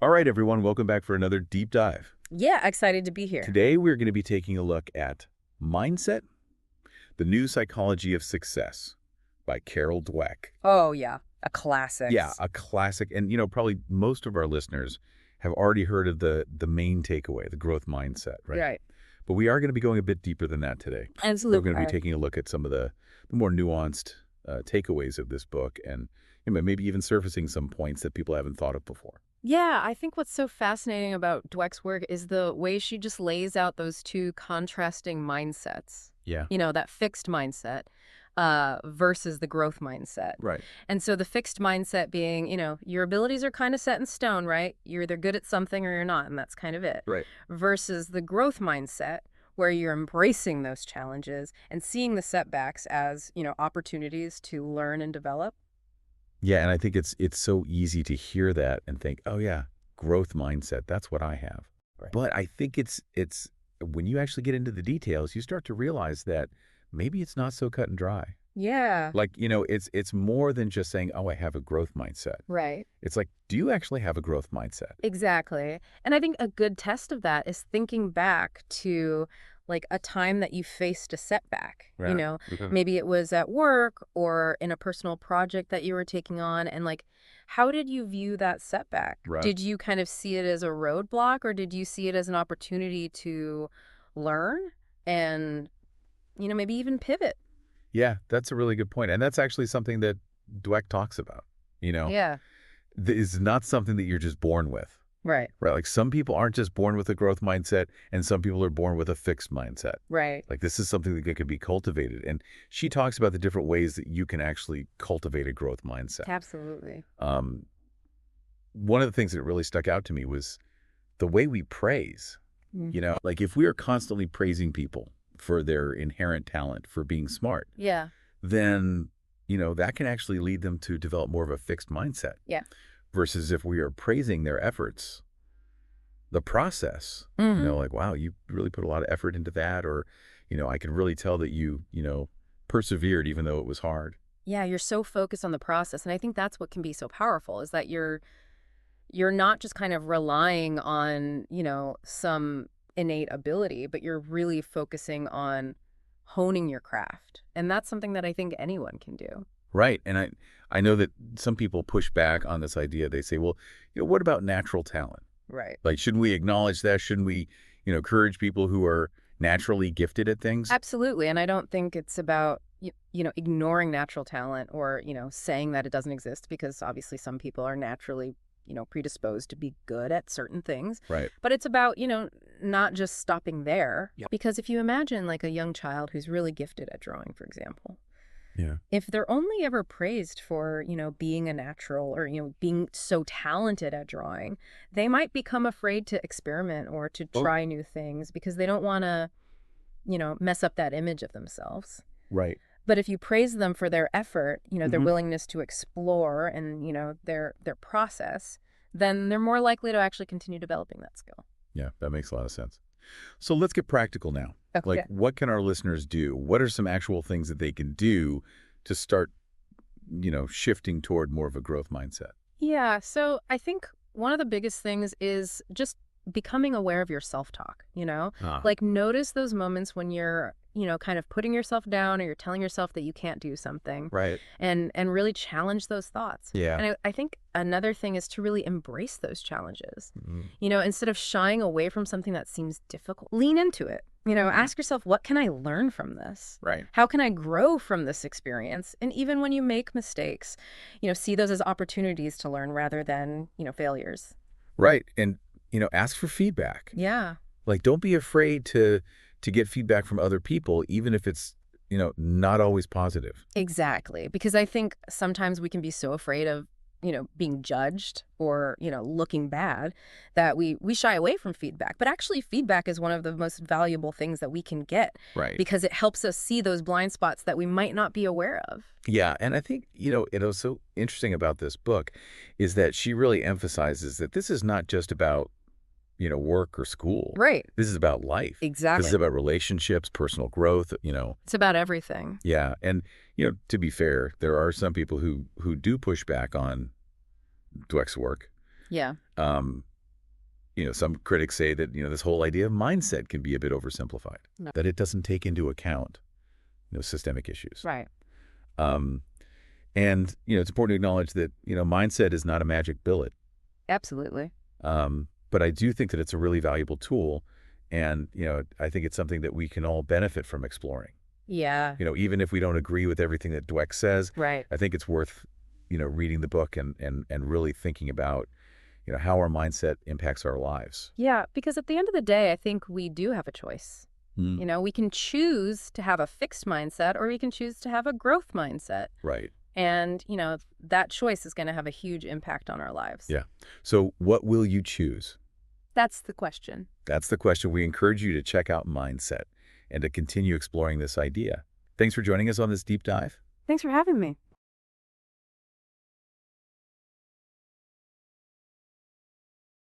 All right, everyone, welcome back for another deep dive. Yeah, excited to be here. Today, we're going to be taking a look at Mindset, the New Psychology of Success by Carol Dweck. Oh, yeah, a classic. Yeah, a classic. And, probably most of our listeners have already heard of the main takeaway, the growth mindset, right? Right. But we are going to be going a bit deeper than that today. We're going to be Absolutely. taking a look at some of the more nuanced takeaways of this book and maybe even surfacing some points that people haven't thought of before. Yeah, I think what's so fascinating about Dweck's work is the way she just lays out those two contrasting mindsets. Yeah, That fixed mindset versus the growth mindset. right. And so the fixed mindset being, your abilities are kind of set in stone, right? You're either good at something or you're not, and that's kind of it. Right. Versus the growth mindset, where you're embracing those challenges and seeing the setbacks as, opportunities to learn and develop. Yeah, and I think it's so easy to hear that and think, "Oh yeah, growth mindset, that's what I have." Right. But I think it's when you actually get into the details, you start to realize that maybe it's not so cut and dry. Yeah. Like, it's more than just saying, "Oh, I have a growth mindset." Right. It's like, do you actually have a growth mindset? Exactly. And I think a good test of that is thinking back to like a time that you faced a setback. Yeah. Mhm. Maybe it was at work or in a personal project that you were taking on. And like, how did you view that setback? Right. Did you kind of see it as a roadblock or did you see it as an opportunity to learn and, maybe even pivot? Yeah, that's a really good point. And that's actually something that Dweck talks about, you know. Yeah. Is not something that you're just born with. Right. Right, like some people aren't just born with a growth mindset and some people are born with a fixed mindset. Right. Like this is something that can be cultivated. And she talks about the different ways that you can actually cultivate a growth mindset. Absolutely. Um, One of the things that really stuck out to me was the way we praise. Mm. Like if we are constantly praising people for their inherent talent, for being smart, Yeah. then, that can actually lead them to develop more of a fixed mindset. Yeah. Versus if we are praising their efforts, the process, Hmm. like, wow, you really put a lot of effort into that, or, I can really tell that you persevered even though it was hard. Yeah, you're so focused on the process. And I think that's what can be so powerful is that you're not just kind of relying on, some innate ability, but you're really focusing on honing your craft. And that's something that I think anyone can do. Right. And I know that some people push back on this idea. They say, well, what about natural talent? Right. Like, shouldn't we acknowledge that? Shouldn't we, encourage people who are naturally gifted at things? Absolutely. And I don't think it's about, ignoring natural talent or, saying that it doesn't exist because obviously some people are naturally, predisposed to be good at certain things. Right. But it's about, not just stopping there. Yep. Because if you imagine like a young child who's really gifted at drawing, for example, Yeah. if they're only ever praised for, being a natural or, being so talented at drawing, they might become afraid to experiment or to Oh, try new things because they don't want to, mess up that image of themselves. right. But if you praise them for their effort, their Hmm. willingness to explore and, their process, then they're more likely to actually continue developing that skill. Yeah, that makes a lot of sense. So let's get practical now. Like, Okay. what can our listeners do? What are some actual things that they can do to start, shifting toward more of a growth mindset? Yeah, so I think one of the biggest things is just becoming aware of your self-talk, Ah, Like notice those moments when you're, kind of putting yourself down or you're telling yourself that you can't do something right. and really challenge those thoughts. Yeah. And I think another thing is to really embrace those challenges. Mhm. Instead of shying away from something that seems difficult, lean into it. Ask yourself, what can I learn from this? Right. How can I grow from this experience? And even when you make mistakes, see those as opportunities to learn rather than, failures. Right. And, ask for feedback. Yeah. Like, don't be afraid to get feedback from other people, even if it's, not always positive. Exactly. Because I think sometimes we can be so afraid of, being judged or, looking bad that we shy away from feedback. But actually, feedback is one of the most valuable things that we can get Right. because it helps us see those blind spots that we might not be aware of. Yeah. And I think, it was so interesting about this book is that she really emphasizes that this is not just about, work or school. Right. This is about life. This Exactly. is about relationships, personal growth. It's about everything. Yeah. And, to be fair, there are some people who do push back on Dweck's work. Yeah. Um, some critics say that, this whole idea of mindset can be a bit oversimplified, No. that it doesn't take into account, systemic issues. Right. Um, and, it's important to acknowledge that, mindset is not a magic bullet. Absolutely. But I do think that it's a really valuable tool. And, I think it's something that we can all benefit from exploring. Yeah. Even if we don't agree with everything that Dweck says, Right. I think it's worth, reading the book and really thinking about, how our mindset impacts our lives. Yeah, because at the end of the day, I think we do have a choice. Mm. We can choose to have a fixed mindset or we can choose to have a growth mindset. Right. And, that choice is going to have a huge impact on our lives. Yeah. So what will you choose? That's the question. That's the question. We encourage you to check out Mindset and to continue exploring this idea. Thanks for joining us on this deep dive. Thanks for having me.